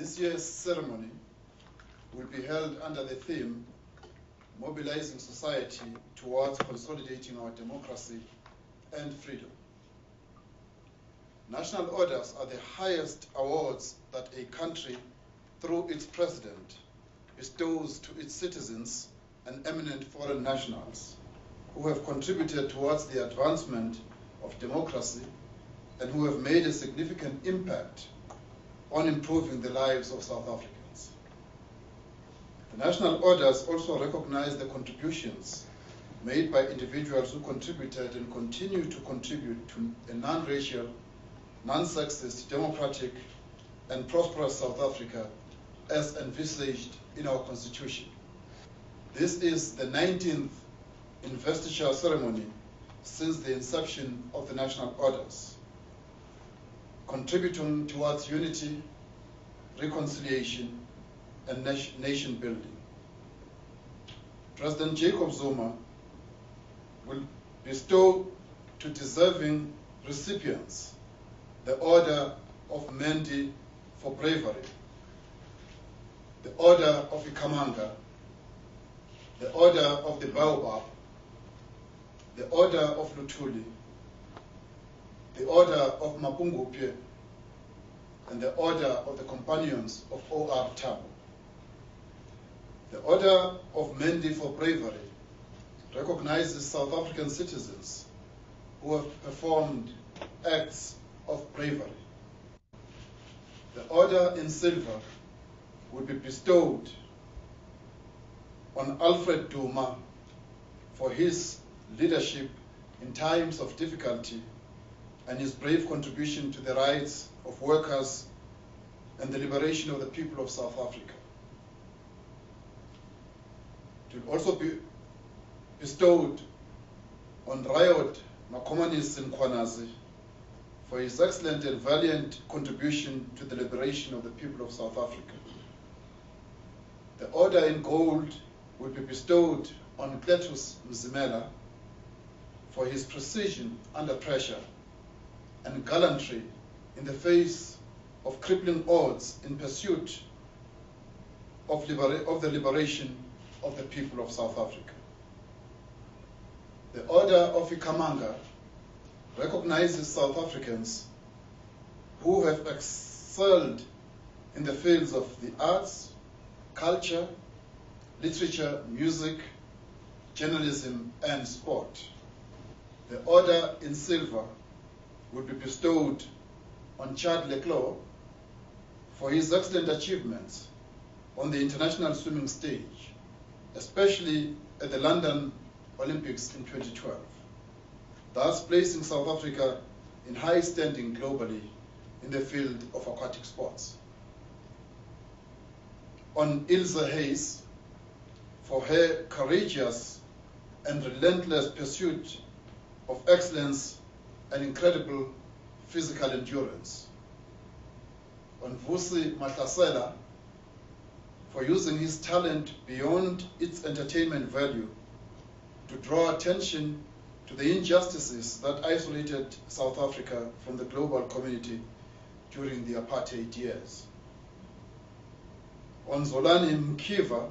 This year's ceremony will be held under the theme, Mobilizing Society Towards Consolidating Our Democracy and Freedom. National orders are the highest awards that a country, through its president, bestows to its citizens and eminent foreign nationals who have contributed towards the advancement of democracy and who have made a significant impact on improving the lives of South Africans. The national orders also recognize the contributions made by individuals who contributed and continue to contribute to a non-racial, non-sexist, democratic, and prosperous South Africa as envisaged in our Constitution. This is the 19th investiture ceremony since the inception of the national orders, contributing towards unity, reconciliation, and nation building. President Jacob Zuma will bestow to deserving recipients the Order of Mendi for bravery, the Order of Ikamanga, the Order of the Baobab, the Order of Luthuli, the Order of Mapungubwe, and the Order of the Companions of O.R. Tambo. The Order of Mendi for bravery recognizes South African citizens who have performed acts of bravery. The Order in Silver will be bestowed on Alfred Duma for his leadership in times of difficulty and his brave contribution to the rights of workers and the liberation of the people of South Africa. It will also be bestowed on Riot Makomanis Nkwanazi for his excellent and valiant contribution to the liberation of the people of South Africa. The Order in Gold will be bestowed on Cletus Mzimela for his precision under pressure and gallantry in the face of crippling odds in pursuit of the liberation of the people of South Africa. The Order of Ikamanga recognizes South Africans who have excelled in the fields of the arts, culture, literature, music, journalism, and sport. The Order in Silver will be bestowed on Chad Leclerc for his excellent achievements on the international swimming stage, especially at the London Olympics in 2012, thus placing South Africa in high standing globally in the field of aquatic sports. On Ilse Hayes for her courageous and relentless pursuit of excellence and incredible physical endurance. On Vusi Mahlasela for using his talent beyond its entertainment value to draw attention to the injustices that isolated South Africa from the global community during the apartheid years. On Zolani Mkiva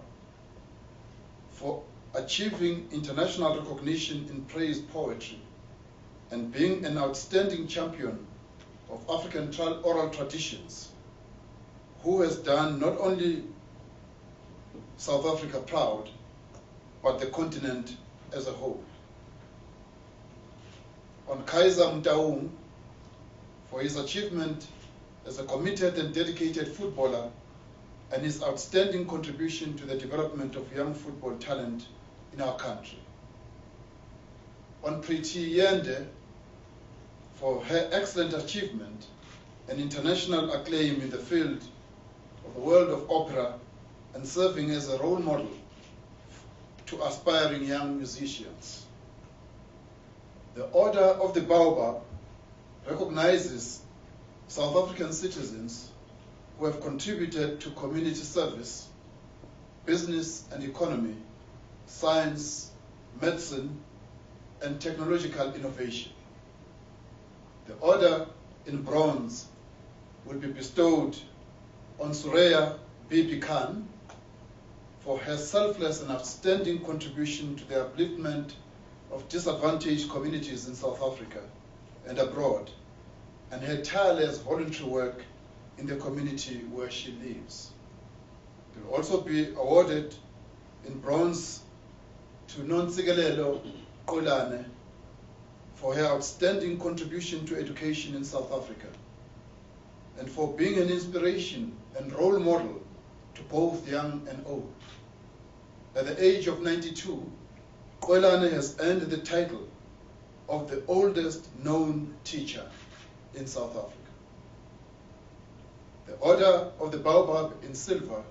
for achieving international recognition in praise poetry and being an outstanding champion of African oral traditions, who has done not only South Africa proud, but the continent as a whole. On Kaiser Mtaung for his achievement as a committed and dedicated footballer and his outstanding contribution to the development of young football talent in our country. On Priti Yende for her excellent achievement and international acclaim in the field of the world of opera and serving as a role model to aspiring young musicians. The Order of the Baobab recognizes South African citizens who have contributed to community service, business and economy, science, medicine, and technological innovation. The Order in Bronze will be bestowed on Suraya Bibi Khan for her selfless and outstanding contribution to the upliftment of disadvantaged communities in South Africa and abroad, and her tireless voluntary work in the community where she lives. It will also be awarded in bronze to Nontsikelelo Qolane for her outstanding contribution to education in South Africa and for being an inspiration and role model to both young and old. At the age of 92, Qolane has earned the title of the oldest known teacher in South Africa. The Order of the Baobab in silver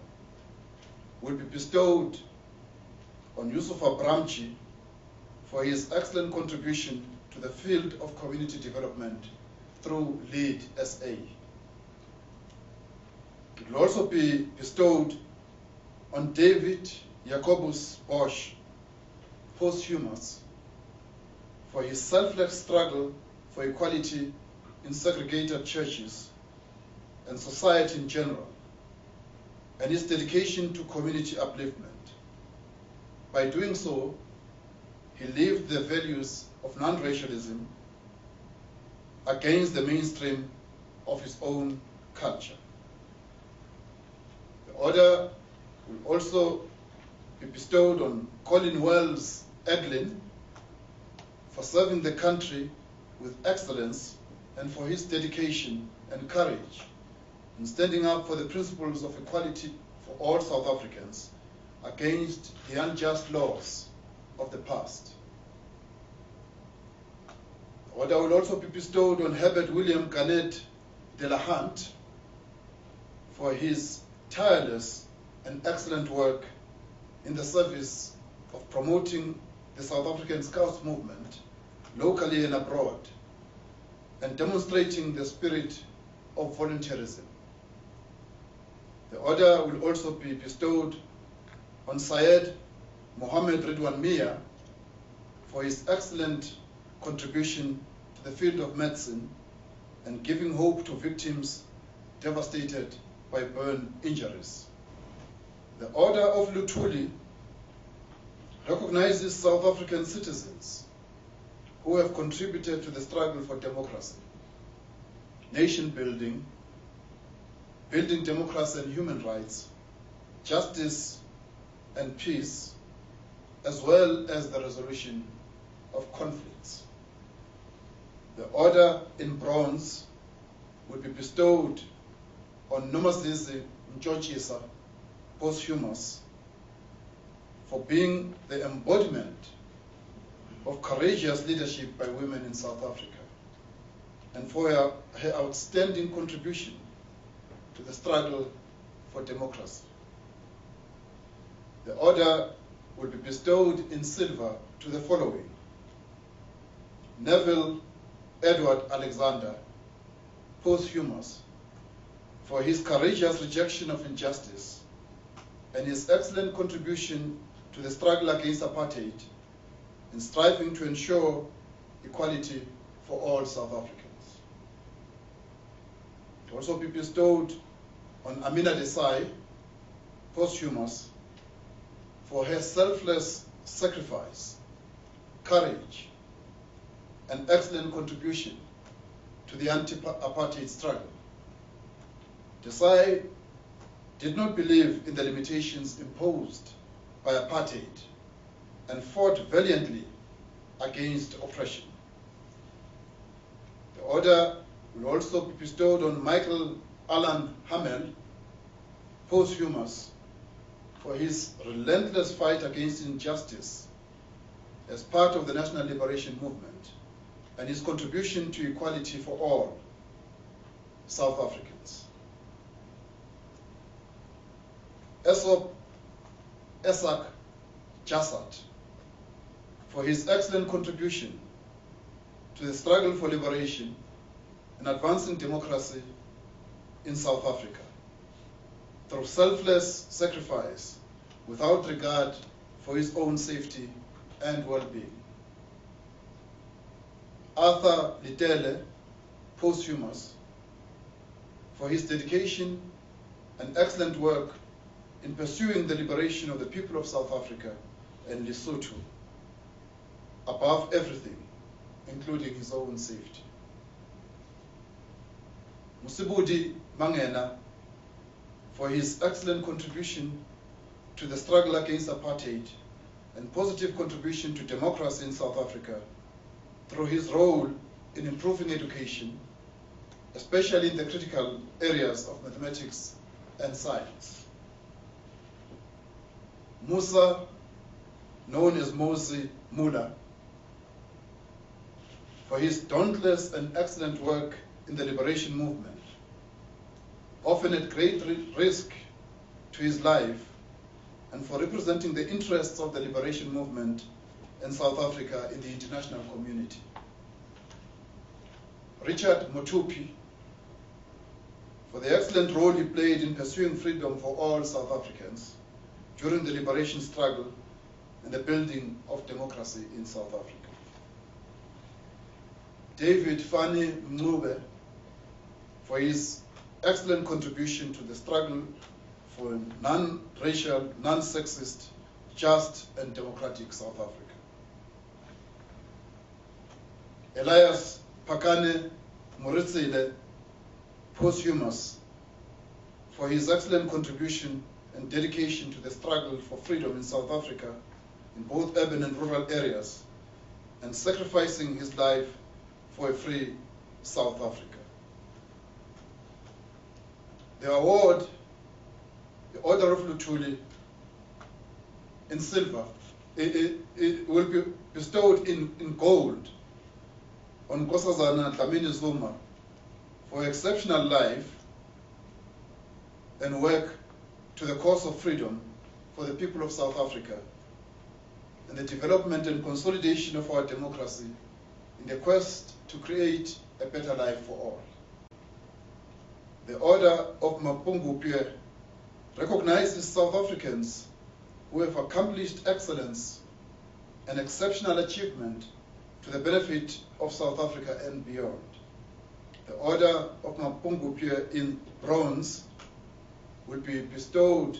will be bestowed on Yusuf Abramchi for his excellent contribution to the field of community development through LEAD SA. It will also be bestowed on David Jacobus Bosch, posthumous, for his selfless struggle for equality in segregated churches and society in general, and his dedication to community upliftment. By doing so, he lived the values of non-racialism against the mainstream of his own culture. The order will also be bestowed on Colin Wells Eglin for serving the country with excellence and for his dedication and courage in standing up for the principles of equality for all South Africans against the unjust laws of the past. The order will also be bestowed on Herbert William Garnett de la Hunt for his tireless and excellent work in the service of promoting the South African Scouts movement locally and abroad and demonstrating the spirit of volunteerism. The order will also be bestowed on Syed Mohammed Ridwan Mia for his excellent contribution to the field of medicine and giving hope to victims devastated by burn injuries. The Order of Luthuli recognizes South African citizens who have contributed to the struggle for democracy, nation building, building democracy and human rights, justice and peace, as well as the resolution of conflicts. The order in bronze will be bestowed on Nomasisi Mtshotshisa, posthumous, for being the embodiment of courageous leadership by women in South Africa and for her outstanding contribution to the struggle for democracy. The order will be bestowed in silver to the following: Neville Edward Alexander, posthumous, for his courageous rejection of injustice and his excellent contribution to the struggle against apartheid in striving to ensure equality for all South Africans. It will also be bestowed on Amina Desai, posthumous, for her selfless sacrifice, courage, and excellent contribution to the anti-apartheid struggle. Desai did not believe in the limitations imposed by apartheid and fought valiantly against oppression. The order will also be bestowed on Michael Alan Hamel, posthumous, for his relentless fight against injustice as part of the National Liberation Movement and his contribution to equality for all South Africans. Esop Esak Jassat, for his excellent contribution to the struggle for liberation and advancing democracy in South Africa through selfless sacrifice without regard for his own safety and well-being. Arthur Litele, posthumous, for his dedication and excellent work in pursuing the liberation of the people of South Africa and Lesotho, above everything, including his own safety. Musibudi Mangena, for his excellent contribution to the struggle against apartheid and positive contribution to democracy in South Africa through his role in improving education, especially in the critical areas of mathematics and science. Musa, known as Mosi Mula, for his dauntless and excellent work in the liberation movement, often at great risk to his life, and for representing the interests of the liberation movement in South Africa in the international community. Richard Motupi, for the excellent role he played in pursuing freedom for all South Africans during the liberation struggle and the building of democracy in South Africa. David Fani Mncube, for his excellent contribution to the struggle for a non-racial, non-sexist, just and democratic South Africa. Elias Pakane Moritsile, posthumous, for his excellent contribution and dedication to the struggle for freedom in South Africa in both urban and rural areas, and sacrificing his life for a free South Africa. The award, the Order of Luthuli, in silver, it will be bestowed in gold on Nkosazana Dlamini Zuma for exceptional life and work to the cause of freedom for the people of South Africa and the development and consolidation of our democracy in the quest to create a better life for all. The Order of Mapungubwe recognizes South Africans who have accomplished excellence and exceptional achievement to the benefit of South Africa and beyond. The Order of Mapungubwe in bronze will be bestowed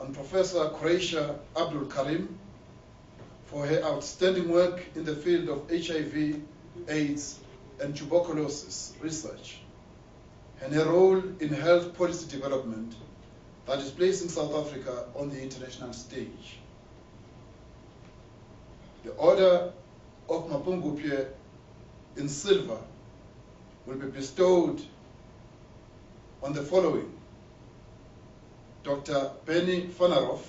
on Professor Quraisha Abdul Karim for her outstanding work in the field of HIV, AIDS, and tuberculosis research, and her role in health policy development that is placing South Africa on the international stage. The Order of Mapungubwe in silver will be bestowed on the following: Dr. Benny Fanaroff,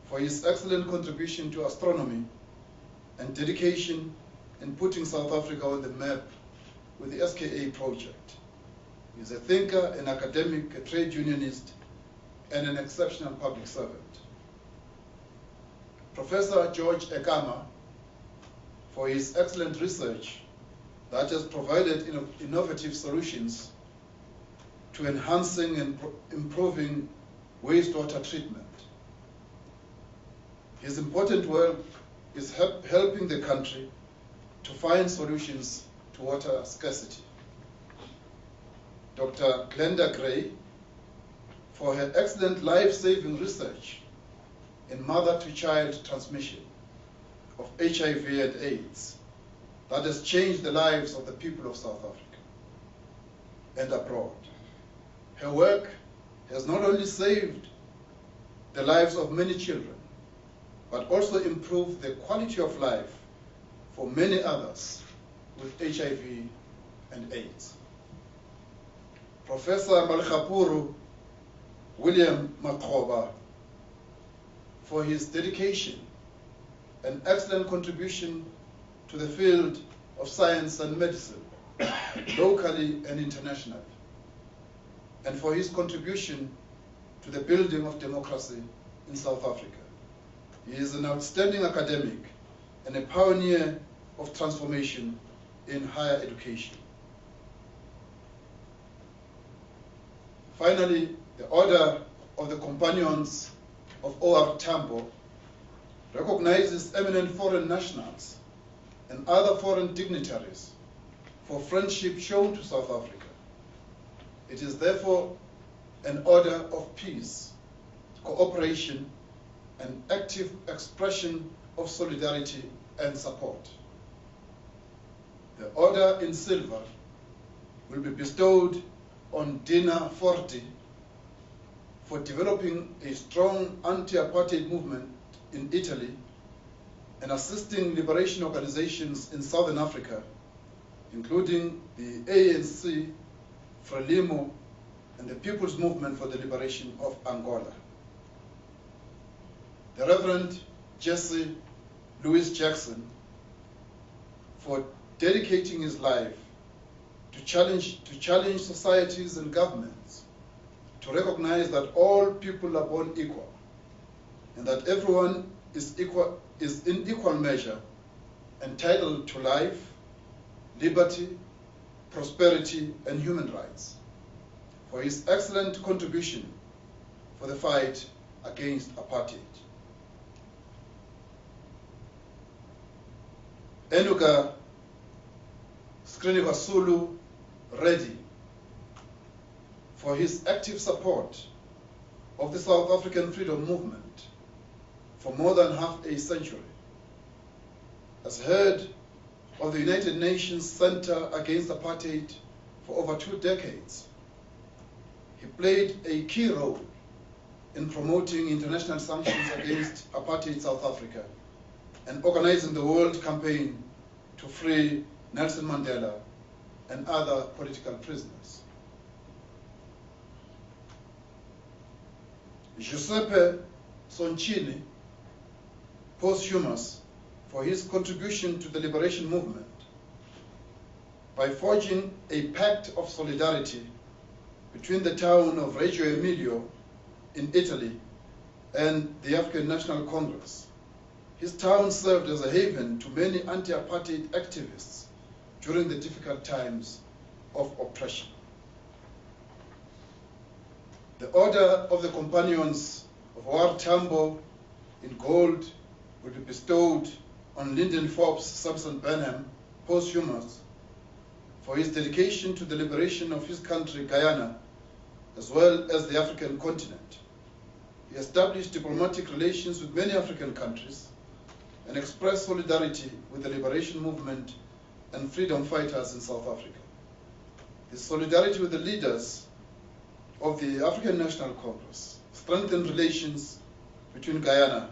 for his excellent contribution to astronomy and dedication in putting South Africa on the map with the SKA project. He is a thinker, an academic, a trade unionist, and an exceptional public servant. Professor George Ekama, for his excellent research that has provided innovative solutions to enhancing and improving wastewater treatment. His important work is helping the country to find solutions to water scarcity. Dr. Glenda Gray, for her excellent life-saving research in mother-to-child transmission of HIV and AIDS that has changed the lives of the people of South Africa and abroad. Her work has not only saved the lives of many children, but also improved the quality of life for many others with HIV and AIDS. Professor Malchapuru William Makhoba, for his dedication and excellent contribution to the field of science and medicine, locally and internationally, and for his contribution to the building of democracy in South Africa. He is an outstanding academic and a pioneer of transformation in higher education. Finally, the Order of the Companions of O.R. Tambo recognizes eminent foreign nationals and other foreign dignitaries for friendship shown to South Africa. It is therefore an order of peace, cooperation, and active expression of solidarity and support. The order in silver will be bestowed on Dina Forti for developing a strong anti-apartheid movement in Italy and assisting liberation organizations in Southern Africa, including the ANC, Frelimo, and the People's Movement for the Liberation of Angola. The Reverend Jesse Louis Jackson for dedicating his life to challenge societies and governments to recognize that all people are born equal and that everyone is in equal measure entitled to life, liberty, prosperity, and human rights, for his excellent contribution for the fight against apartheid. Enuga Srinivasulu Reddy for his active support of the South African freedom movement for more than half a century. As head of the United Nations Center Against Apartheid for over 2 decades, he played a key role in promoting international sanctions against apartheid South Africa and organizing the World Campaign to free Nelson Mandela and other political prisoners. Giuseppe Soncini, posthumous, for his contribution to the liberation movement by forging a pact of solidarity between the town of Reggio Emilia in Italy and the African National Congress. His town served as a haven to many anti-apartheid activists during the difficult times of oppression. The Order of the Companions of War Tambo in gold will be bestowed on Lyndon Forbes Sampson Burnham, posthumous, for his dedication to the liberation of his country, Guyana, as well as the African continent. He established diplomatic relations with many African countries and expressed solidarity with the liberation movement and freedom fighters in South Africa. His solidarity with the leaders of the African National Congress strengthened relations between Guyana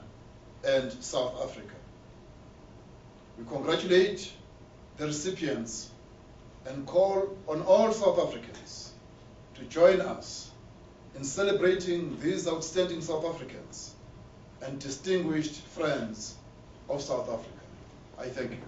and South Africa. We congratulate the recipients and call on all South Africans to join us in celebrating these outstanding South Africans and distinguished friends of South Africa. I thank you.